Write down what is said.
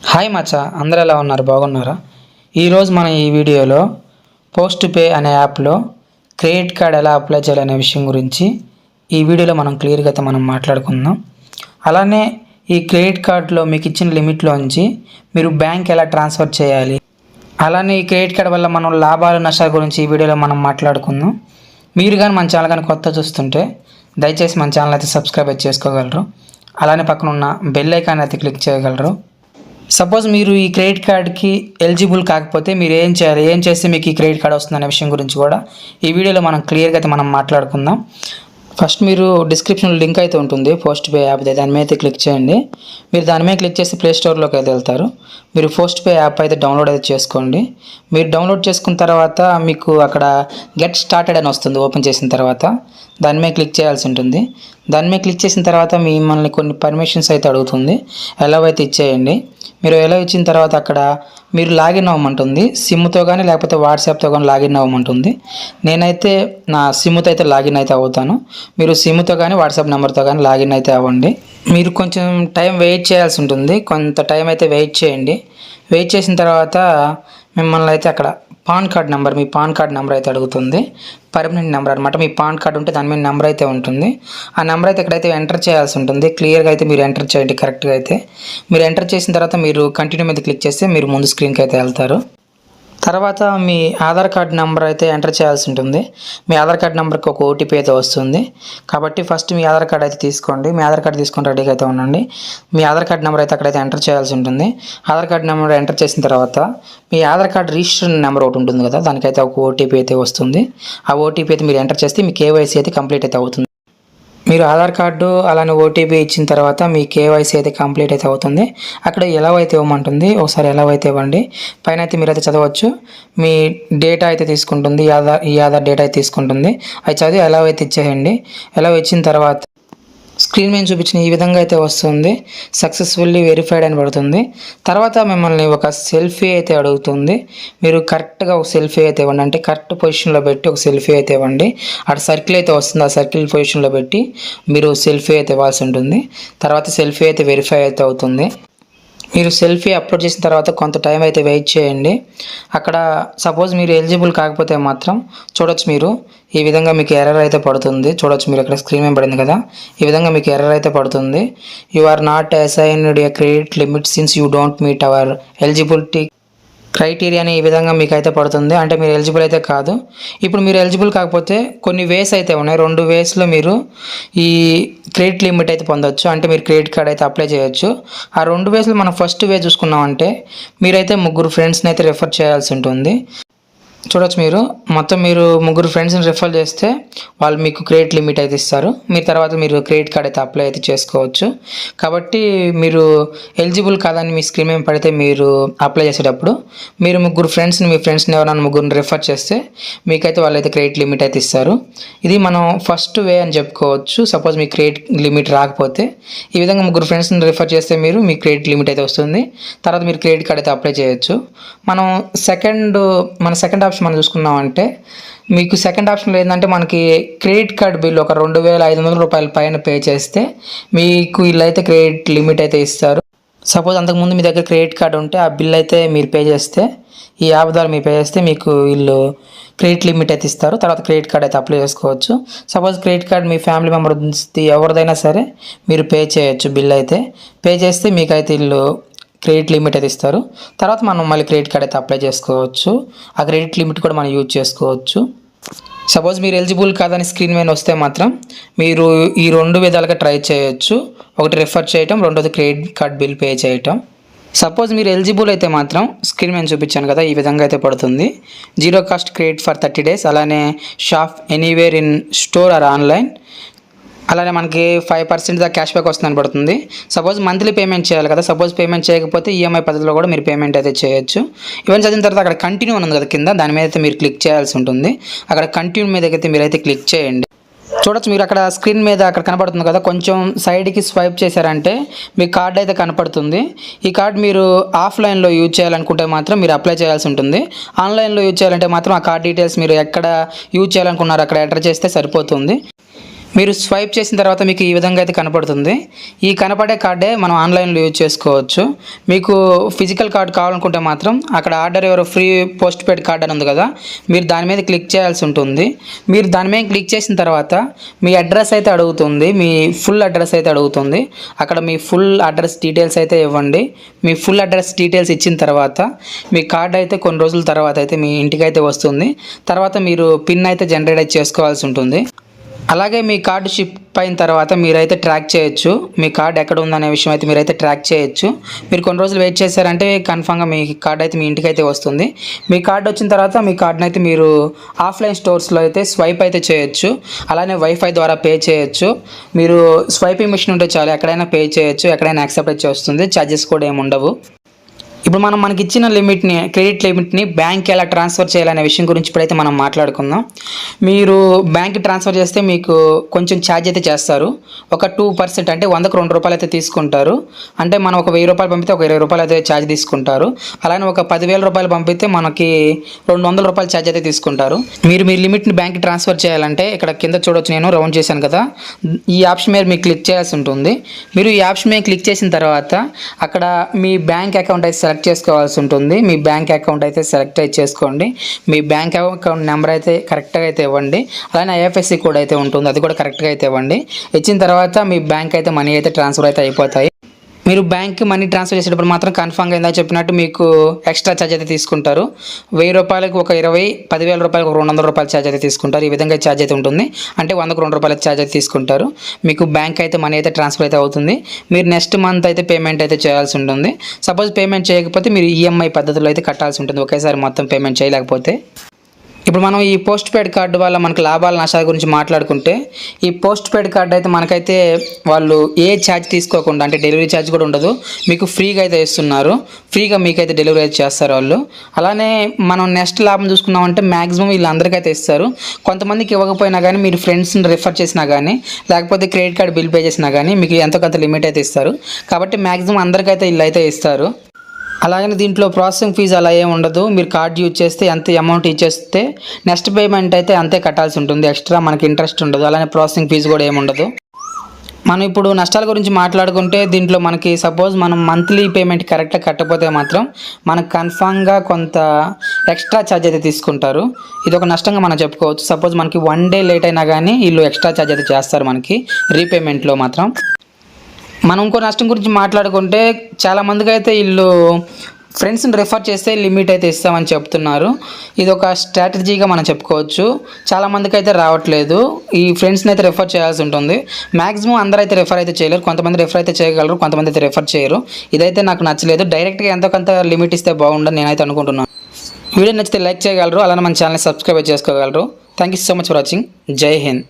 Hi మచ్చా, అందరూ ఎలా ఉన్నారు? బాగున్నారా? ఈరోజు మనం ఈ వీడియోలో పోస్ట్ పే అనే యాప్లో క్రెడిట్ కార్డ్ ఎలా అప్లై చేయాలనే విషయం గురించి ఈ వీడియోలో మనం క్లియర్గా అయితే మనం మాట్లాడుకుందాం. అలానే ఈ క్రెడిట్ కార్డులో మీకు ఇచ్చిన లిమిట్లోంచి మీరు బ్యాంక్ ఎలా ట్రాన్స్ఫర్ చేయాలి, అలానే ఈ క్రెడిట్ కార్డ్ వల్ల మనం లాభాలు నష్టాల గురించి ఈ వీడియోలో మనం మాట్లాడుకుందాం. మీరు కానీ మన ఛానల్ కానీ కొత్త చూస్తుంటే దయచేసి మన ఛానల్ అయితే సబ్స్క్రైబ్ అయితే చేసుకోగలరు. అలానే పక్కన ఉన్న బెల్ ఐకాన్ అయితే క్లిక్ చేయగలరు. సపోజ్ మీరు ఈ క్రెడిట్ కార్డ్కి ఎలిజిబుల్ కాకపోతే మీరు ఏం చేయాలి, ఏం చేస్తే మీకు ఈ క్రెడిట్ కార్డ్ వస్తుంది అనే విషయం గురించి కూడా ఈ వీడియోలో మనం క్లియర్గా అయితే మనం మాట్లాడుకుందాం. ఫస్ట్ మీరు డిస్క్రిప్షన్లో లింక్ అయితే ఉంటుంది పోస్ట్ పే యాప్, దాని మీద అయితే క్లిక్ చేయండి. మీరు దాని మీద క్లిక్ చేసి ప్లే స్టోర్లోకి అయితే వెళ్తారు. మీరు పోస్ట్ పే యాప్ అయితే డౌన్లోడ్ అయితే చేసుకోండి. మీరు డౌన్లోడ్ చేసుకున్న తర్వాత మీకు అక్కడ గెట్ స్టార్టెడ్ అని వస్తుంది. ఓపెన్ చేసిన తర్వాత దాని మీద క్లిక్ చేయాల్సి ఉంటుంది. దాని మీద క్లిక్ చేసిన తర్వాత మిమ్మల్ని కొన్ని పర్మిషన్స్ అయితే అడుగుతుంది. ఎలా అయితే ఇచ్చేయండి. మీరు ఎలా ఇచ్చిన తర్వాత అక్కడ మీరు లాగిన్ అవ్వమంటుంది. సిమ్తో కానీ లేకపోతే వాట్సాప్తో కానీ లాగిన్ అవ్వమంటుంది. నేనైతే నా సిమ్తో అయితే లాగిన్ అయితే అవుతాను. మీరు సిమ్తో కానీ వాట్సాప్ నెంబర్తో కానీ లాగిన్ అయితే అవ్వండి. మీరు కొంచెం టైం వెయిట్ చేయాల్సి ఉంటుంది. కొంత టైం అయితే వెయిట్ చేయండి. వెయిట్ చేసిన తర్వాత మిమ్మల్ని అయితే అక్కడ మీ పాన్ కార్డ్ నెంబర్ అయితే అడుగుతుంది. పర్మనెంట్ నెంబర్ అనమాట. మీ పాన్ కార్డ్ ఉంటే దాని మీద నెంబర్ అయితే ఉంటుంది. ఆ నెంబర్ అయితే ఇక్కడైతే ఎంటర్ చేయాల్సి ఉంటుంది. క్లియర్గా అయితే మీరు ఎంటర్ చేయండి. కరెక్ట్గా అయితే మీరు ఎంటర్ చేసిన తర్వాత మీరు కంటిన్యూ మీద క్లిక్ చేస్తే మీరు ముందు స్క్రీన్కి అయితే వెళ్తారు. తర్వాత మీ ఆధార్ కార్డ్ నెంబర్ అయితే ఎంటర్ చేయాల్సి ఉంటుంది. మీ ఆధార్ కార్డ్ నెంబర్కి ఒక ఓటీపీ అయితే వస్తుంది. కాబట్టి ఫస్ట్ మీ ఆధార్ కార్డ్ అయితే తీసుకోండి. మీ ఆధార్ కార్డ్ తీసుకొని రెడీగా అయితే ఉండండి. మీ ఆధార్ కార్డ్ నెంబర్ అయితే అక్కడైతే ఎంటర్ చేయాల్సి ఉంటుంది. ఆధార్ కార్డ్ నెంబర్ ఎంటర్ చేసిన తర్వాత మీ ఆధార్ కార్డ్ రిజిస్టర్ నెంబర్ ఒకటి ఉంటుంది కదా, దానికైతే ఒక ఓటీపీ అయితే వస్తుంది. ఆ ఓటీపీ అయితే మీరు ఎంటర్ చేస్తే మీ కేవైసీ అయితే కంప్లీట్ అయితే అవుతుంది. మీరు ఆధార్ కార్డు అలానే ఓటీపీ ఇచ్చిన తర్వాత మీ కేవైసీ అయితే కంప్లీట్ అయితే అవుతుంది. అక్కడ ఎలా అయితే ఇవ్వమంటుంది, ఒకసారి ఎలా అయితే ఇవ్వండి. పైన అయితే మీరు అయితే చదవచ్చు. మీ డేటా అయితే తీసుకుంటుంది, ఈ ఆధార్ డేటా అయితే తీసుకుంటుంది. అది చదివి ఎలా అయితే ఇచ్చేయండి. ఎలా ఇచ్చిన తర్వాత స్క్రీన్ మీద చూపించిన ఈ విధంగా అయితే వస్తుంది. సక్సెస్ఫుల్లీ వెరిఫైడ్ అని పడుతుంది. తర్వాత మిమ్మల్ని ఒక సెల్ఫీ అయితే అడుగుతుంది. మీరు కరెక్ట్గా ఒక సెల్ఫీ అయితే ఇవ్వండి. అంటే కరెక్ట్ పొజిషన్లో పెట్టి ఒక సెల్ఫీ అయితే ఇవ్వండి. అక్కడ సర్కిల్ అయితే వస్తుంది. ఆ సర్కిల్ పొజిషన్లో పెట్టి మీరు సెల్ఫీ అయితే ఇవ్వాల్సి ఉంటుంది. తర్వాత సెల్ఫీ అయితే వెరిఫై అయితే అవుతుంది. మీరు సెల్ఫీ అప్లోడ్ చేసిన తర్వాత కొంత టైం అయితే వెయిట్ చేయండి. అక్కడ సపోజ్ మీరు ఎలిజిబుల్ కాకపోతే మాత్రం చూడొచ్చు. మీరు ఈ విధంగా మీకు ఎర్రర్ అయితే పడుతుంది. చూడొచ్చు మీరు ఇక్కడ స్క్రీన్ మీద పడింది కదా, ఈ విధంగా మీకు ఎర్రర్ అయితే పడుతుంది. You are not assigned a credit limit since you don't meet our eligibility క్రైటీరియాని ఈ విధంగా మీకు అయితే పడుతుంది. అంటే మీరు ఎలిజిబుల్ అయితే కాదు. ఇప్పుడు మీరు ఎలిజిబుల్ కాకపోతే కొన్ని వేస్ అయితే ఉన్నాయి. 2 వేస్లో మీరు ఈ క్రెడిట్ లిమిట్ అయితే పొందొచ్చు. అంటే మీరు క్రెడిట్ కార్డ్ అయితే అప్లై చేయొచ్చు. ఆ 2 వేస్లో మనం ఫస్ట్ వే చూసుకున్నామంటే మీరైతే 3 ఫ్రెండ్స్ని అయితే రెఫర్ చేయాల్సి ఉంటుంది. చూడొచ్చు మీరు 3 ఫ్రెండ్స్ని రెఫర్ చేస్తే వాళ్ళు మీకు క్రెడిట్ లిమిట్ అయితే ఇస్తారు. తర్వాత మీరు క్రెడిట్ కార్డ్ అయితే అప్లై అయితే చేసుకోవచ్చు. కాబట్టి మీరు ఎలిజిబుల్ కాదని మీ స్క్రీన్ మీద పడితే మీరు అప్లై చేసేటప్పుడు మీరు మీ ఫ్రెండ్స్ని ఎవరైనా 3 రెఫర్ చేస్తే మీకైతే వాళ్ళైతే క్రెడిట్ లిమిట్ అయితే ఇస్తారు. ఇది మనం ఫస్ట్ వే అని చెప్పుకోవచ్చు. సపోజ్ మీ క్రెడిట్ లిమిట్ రాకపోతే ఈ విధంగా 3 ఫ్రెండ్స్ని రెఫర్ చేస్తే మీ క్రెడిట్ లిమిట్ అయితే వస్తుంది. తర్వాత మీరు క్రెడిట్ కార్డ్ అయితే అప్లై చేయొచ్చు. మన సెకండ్ ఆప్షన్ మనం చూసుకున్నామంటే మీకు సెకండ్ ఆప్షన్లో ఏంటంటే మనకి క్రెడిట్ కార్డ్ బిల్ ఒక 2,500 రూపాయల పైన పే చేస్తే మీకు వీళ్ళైతే క్రెడిట్ లిమిట్ అయితే ఇస్తారు. సపోజ్ అంతకుముందు మీ దగ్గర క్రెడిట్ కార్డ్ ఉంటే ఆ బిల్ అయితే మీరు పే చేస్తే, ఈ యాప్ ద్వారా మీరు పే చేస్తే మీకు వీళ్ళు క్రెడిట్ లిమిట్ అయితే ఇస్తారు. తర్వాత క్రెడిట్ కార్డ్ అయితే అప్లై చేసుకోవచ్చు. సపోజ్ క్రెడిట్ కార్డ్ మీ ఫ్యామిలీ మెంబర్స్ ఎవరిదైనా సరే మీరు పే చేయొచ్చు. బిల్ అయితే పే చేస్తే మీకైతే వీళ్ళు క్రెడిట్ లిమిట్ అయితే ఇస్తారు. తర్వాత మనం మళ్ళీ క్రెడిట్ కార్డ్ అయితే అప్లై చేసుకోవచ్చు. ఆ క్రెడిట్ లిమిట్ కూడా మనం యూజ్ చేసుకోవచ్చు. సపోజ్ మీరు ఎలిజిబుల్ కాదని స్క్రీన్ మీద వస్తే మాత్రం మీరు ఈ 2 విధాలుగా ట్రై చేయొచ్చు. ఒకటి రెఫర్ చేయటం, రెండోది క్రెడిట్ కార్డ్ బిల్ పే చేయటం. సపోజ్ మీరు ఎలిజిబుల్ అయితే మాత్రం స్క్రీన్ మీద చూపించాను కదా, ఈ విధంగా అయితే పడుతుంది. 0 కాస్ట్ క్రెడిట్ ఫర్ 30 days. అలానే shop anywhere in store or online. అలానే మనకి 5% దాకా క్యాష్ బ్యాక్ వస్తుందని పడుతుంది. సపోజ్ మంత్లీ పేమెంట్ చేయాలి కదా, సపోజ్ పేమెంట్ చేయకపోతే ఈఎంఐ పద్ధతిలో కూడా మీరు పేమెంట్ అయితే చేయొచ్చు. ఇవన్నీ చదివిన తర్వాత అక్కడ కంటిన్యూ ఉంది కదా కింద, దాని మీద అయితే మీరు క్లిక్ చేయాల్సి ఉంటుంది. అక్కడ కంటిన్యూ మీద అయితే మీరైతే క్లిక్ చేయండి. చూడొచ్చు మీరు అక్కడ స్క్రీన్ మీద అక్కడ కనపడుతుంది కదా, కొంచెం సైడ్కి స్వైప్ చేశారంటే మీ కార్డ్ అయితే కనపడుతుంది. ఈ కార్డ్ మీరు ఆఫ్లైన్లో యూజ్ చేయాలనుకుంటే మాత్రం మీరు అప్లై చేయాల్సి ఉంటుంది. ఆన్లైన్లో యూజ్ చేయాలంటే మాత్రం ఆ కార్డ్ డీటెయిల్స్ మీరు ఎక్కడ యూజ్ చేయాలనుకున్నారో అక్కడ ఎంటర్ చేస్తే సరిపోతుంది. మీరు స్వైప్ చేసిన తర్వాత మీకు ఈ విధంగా అయితే కనపడుతుంది. ఈ కనపడే కార్డే మనం ఆన్లైన్లో యూజ్ చేసుకోవచ్చు. మీకు ఫిజికల్ కార్డ్ కావాలనుకుంటే మాత్రం అక్కడ ఆర్డర్ ఎవరో ఫ్రీ పోస్ట్ పెయిడ్ కార్డ్ అని ఉంది కదా, మీరు దాని మీద క్లిక్ చేయాల్సి ఉంటుంది. మీరు దాని మీద క్లిక్ చేసిన తర్వాత మీ అడ్రస్ అయితే అడుగుతుంది, మీ ఫుల్ అడ్రస్ అయితే అడుగుతుంది. అక్కడ మీ ఫుల్ అడ్రస్ డీటెయిల్స్ అయితే ఇవ్వండి. మీ ఫుల్ అడ్రస్ డీటెయిల్స్ ఇచ్చిన తర్వాత మీ కార్డ్ అయితే కొన్ని రోజుల తర్వాత అయితే మీ ఇంటికి అయితే వస్తుంది. తర్వాత మీరు పిన్ అయితే జనరేట్ చేసుకోవాల్సి ఉంటుంది. అలాగే మీ కార్డు షిప్ అయిన తర్వాత మీరైతే ట్రాక్ చేయొచ్చు, మీ కార్డు ఎక్కడ ఉందనే విషయం అయితే మీరైతే ట్రాక్ చేయొచ్చు. మీరు కొన్ని రోజులు వెయిట్ చేశారంటే కన్ఫామ్గా మీ కార్డు అయితే మీ ఇంటికి అయితే వస్తుంది. మీ కార్డు వచ్చిన తర్వాత మీ కార్డుని అయితే మీరు ఆఫ్లైన్ స్టోర్స్లో అయితే స్వైప్ అయితే చేయొచ్చు. అలానే వైఫై ద్వారా పే చేయొచ్చు. మీరు స్వైపింగ్ మిషన్ ఉంటే చాలు, ఎక్కడైనా పే చేయొచ్చు, ఎక్కడైనా యాక్సెప్ట్ అయితే వస్తుంది. ఛార్జెస్ కూడా ఏమి ఉండవు. ఇప్పుడు మనకి ఇచ్చిన లిమిట్ని, క్రెడిట్ లిమిట్ని బ్యాంక్కి ఎలా ట్రాన్స్ఫర్ చేయాలనే విషయం గురించి ఇప్పుడైతే మనం మాట్లాడుకుందాం. మీరు బ్యాంక్కి ట్రాన్స్ఫర్ చేస్తే మీకు కొంచెం ఛార్జ్ అయితే చేస్తారు. ఒక 2% అంటే 100కు ₹2 అయితే తీసుకుంటారు. అంటే మనం ఒక ₹1000 పంపితే ఒక ₹20 అయితే ఛార్జ్ తీసుకుంటారు. అలానే ఒక ₹10,000 పంపితే మనకి ₹200 ఛార్జ్ అయితే తీసుకుంటారు. మీరు మీ లిమిట్ని బ్యాంక్కి ట్రాన్స్ఫర్ చేయాలంటే ఇక్కడ కింద చూడొచ్చు, నేను రౌండ్ చేశాను కదా, ఈ ఆప్షన్ మీద మీరు క్లిక్ చేయాల్సి ఉంటుంది. మీరు ఈ ఆప్షన్ మీద క్లిక్ చేసిన తర్వాత అక్కడ మీ బ్యాంక్ అకౌంట్ అయితే సెలెక్ట్ చేసుకోవాల్సి ఉంటుంది. మీ బ్యాంక్ అకౌంట్ అయితే సెలెక్ట్ అయితే చేసుకోండి. మీ బ్యాంక్ అకౌంట్ నెంబర్ అయితే కరెక్ట్గా అయితే ఇవ్వండి. అలానే ఐఎఫ్ఎస్సి కోడ్ అయితే ఉంటుంది, అది కూడా కరెక్ట్గా అయితే ఇవ్వండి. ఇచ్చిన తర్వాత మీ బ్యాంక్ అయితే మనీ అయితే ట్రాన్స్ఫర్ అయితే అయిపోతాయి. మీరు బ్యాంక్కి మనీ ట్రాన్స్ఫర్ చేసేటప్పుడు మాత్రం కన్ఫామ్గా ఇందా చెప్పినట్టు మీకు ఎక్స్ట్రా ఛార్జ్ అయితే తీసుకుంటారు. ₹1000కి ఒక 20, ₹10,000కి ఒక ₹200 ఛార్జ్ అయితే తీసుకుంటారు. ఈ విధంగా ఛార్జ్ అయితే ఉంటుంది. అంటే ₹100కు ₹2 ఛార్జ్ అయితే తీసుకుంటారు. మీకు బ్యాంక్ అయితే మనీ అయితే ట్రాన్స్ఫర్ అయితే అవుతుంది. మీరు నెక్స్ట్ మంత్ అయితే పేమెంట్ అయితే చేయాల్సి ఉంటుంది. సపోజ్ పేమెంట్ చేయకపోతే మీరు ఈఎంఐ పద్ధతిలో అయితే కట్టాల్సి ఉంటుంది, ఒకేసారి మొత్తం పేమెంట్ చేయలేకపోతే. ఇప్పుడు మనం ఈ పోస్ట్ పెయిడ్ కార్డు వల్ల మనకు లాభాల నష్టాల గురించి మాట్లాడుకుంటే, ఈ పోస్ట్ పెయిడ్ కార్డు అయితే మనకైతే వాళ్ళు ఏ ఛార్జ్ తీసుకోకుండా, అంటే డెలివరీ ఛార్జ్ కూడా ఉండదు, మీకు ఫ్రీగా అయితే ఇస్తున్నారు. ఫ్రీగా మీకైతే డెలివరీ అయితే చేస్తారు వాళ్ళు. అలానే మనం నెక్స్ట్ లాభం చూసుకున్నామంటే మ్యాక్సిమం వీళ్ళందరికైతే ఇస్తారు. కొంతమందికి ఇవ్వకపోయినా కానీ మీరు ఫ్రెండ్స్ని రిఫర్ చేసినా కానీ, లేకపోతే క్రెడిట్ కార్డు బిల్ పే చేసినా కానీ మీకు ఎంతో కొంత లిమిట్ అయితే ఇస్తారు. కాబట్టి మ్యాక్సిమం అందరికైతే వీళ్ళు అయితే ఇస్తారు. అలాగని దీంట్లో ప్రాసెసింగ్ ఫీజు అలా ఏమి ఉండదు. మీరు కార్డు యూజ్ చేస్తే ఎంత అమౌంట్ ఇచ్చేస్తే నెక్స్ట్ పేమెంట్ అయితే అంతే కట్టాల్సి ఉంటుంది. ఎక్స్ట్రా మనకి ఇంట్రెస్ట్ ఉండదు. అలానే ప్రాసెసింగ్ ఫీజు కూడా ఏమి ఉండదు. మనం ఇప్పుడు నష్టాల గురించి మాట్లాడుకుంటే దీంట్లో మనకి సపోజ్ మనం మంత్లీ పేమెంట్ కరెక్ట్గా కట్టకపోతే మాత్రం మనకు కన్ఫామ్గా కొంత ఎక్స్ట్రా ఛార్జ్ అయితే తీసుకుంటారు. ఇది ఒక నష్టంగా మనం చెప్పుకోవచ్చు. సపోజ్ మనకి 1 డే లేట్ అయినా కానీ వీళ్ళు ఎక్స్ట్రా ఛార్జ్ అయితే చేస్తారు మనకి రీపేమెంట్లో మాత్రం. మనం ఇంకో నష్టం గురించి మాట్లాడుకుంటే చాలామందికి అయితే వీళ్ళు ఫ్రెండ్స్ని రిఫర్ చేస్తే లిమిట్ అయితే ఇస్తామని చెప్తున్నారు. ఇది ఒక స్ట్రాటజీగా మనం చెప్పుకోవచ్చు. చాలామందికి అయితే రావట్లేదు. ఈ ఫ్రెండ్స్ని అయితే రిఫర్ చేయాల్సి ఉంటుంది. మ్యాక్సిమం అందరూ అయితే రిఫర్ అయితే చేయలేరు. కొంతమంది రిఫర్ అయితే చేయగలరు, కొంతమంది అయితే రిఫర్ చేయరు. ఇదైతే నాకు నచ్చలేదు. డైరెక్ట్గా ఎంతో కొంత లిమిట్ ఇస్తే బాగుండని నేనైతే అనుకుంటున్నాను. వీడియో నచ్చితే లైక్ చేయగలరు, అలానే మన ఛానల్ని సబ్స్క్రైబ్ చేసుకోగలరు. Thank you so much for watching. జై హింద్.